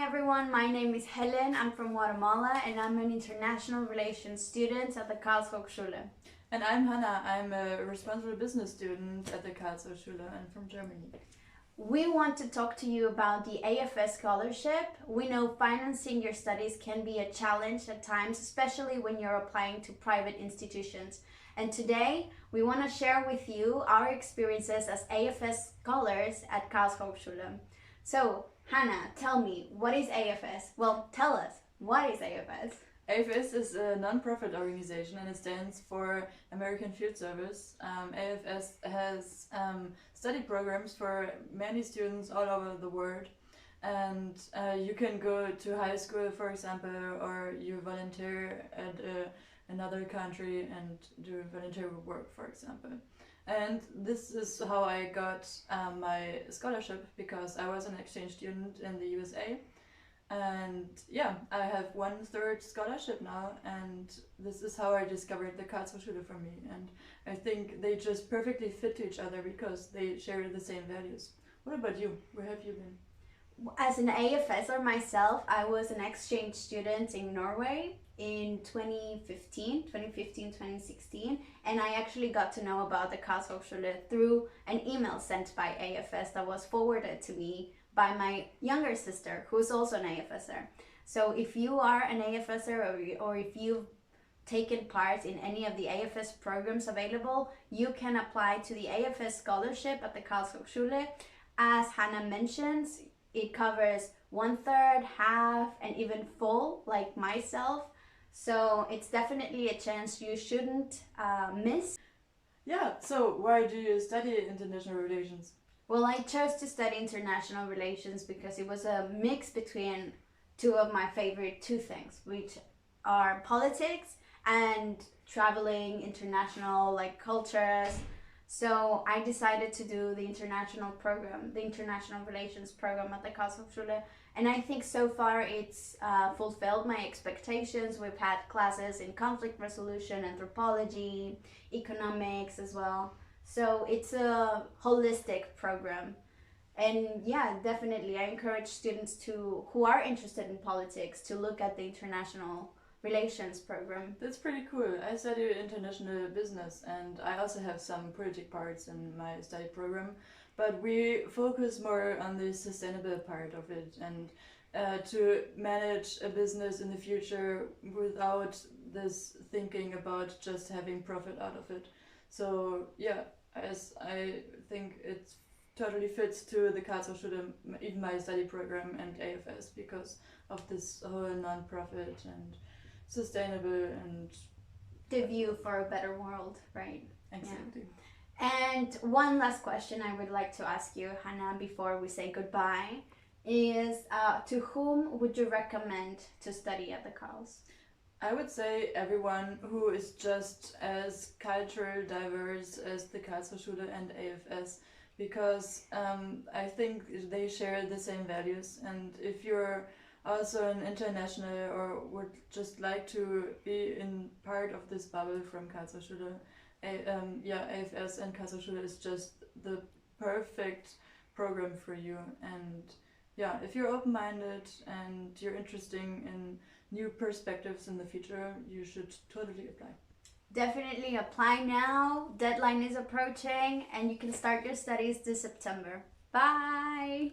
everyone, my name is Helen. I'm from Guatemala and I'm an international relations student at the Karlshochschule. And I'm Hanna. I'm a responsible business student at the Karlshochschule and from Germany. We want to talk to you about the AFS Scholarship. We know financing your studies can be a challenge at times, especially when you're applying to private institutions. And today, we want to share with you our experiences as AFS scholars at Karlshochschule. So, Hanna, tell me, what is AFS? Well, tell us, what is AFS? AFS is a non-profit organization and it stands for American Field Service. AFS has study programs for many students all over the world, and you can go to high school, for example, or you volunteer at another country and do volunteer work, for example. And this is how I got my scholarship, because I was an exchange student in the USA. And yeah, I have 1/3 scholarship now, and this is how I discovered the Karlshochschule for me. And I think they just perfectly fit to each other because they share the same values. What about you? Where have you been? As an AFSer myself, I was an exchange student in Norway in 2016, and I actually got to know about the Karlshochschule through an email sent by AFS that was forwarded to me by my younger sister, who's also an AFSer. So if you are an AFSer or if you've taken part in any of the AFS programs available, you can apply to the AFS Scholarship at the Karlshochschule. As Hannah mentions, it covers 1/3, half, and even full, like myself. So it's definitely a chance you shouldn't miss. Yeah, so why do you study international relations? Well, I chose to study international relations because it was a mix between two of my favorite two things, which are politics and traveling international, like cultures. So I decided to do the international program, the international relations program at the Karlshochschule, and I think so far it's fulfilled my expectations. We've had classes in conflict resolution, anthropology, economics as well. So it's a holistic program. And yeah, definitely I encourage students who are interested in politics to look at the international relations program. That's pretty cool. I study international business and I also have some politic parts in my study program, but we focus more on the sustainable part of it, and to manage a business in the future without this thinking about just having profit out of it. So yeah, as I think it totally fits to the Karlshochschule, even my study program and AFS, because of this whole non-profit and sustainable and the view for a better world, right? Exactly. Yeah. And one last question I would like to ask you, Hannah, before we say goodbye, is to whom would you recommend to study at the Karls? I would say everyone who is just as cultural diverse as the Karlshochschule and AFS, because I think they share the same values. And if you're also an international or would just like to be in part of this bubble from Karlshochschule, AFS and Karlshochschule is just the perfect program for you. And yeah, if you're open-minded and you're interested in new perspectives in the future, you should totally apply. Definitely apply now. Deadline is approaching and you can start your studies this September. Bye!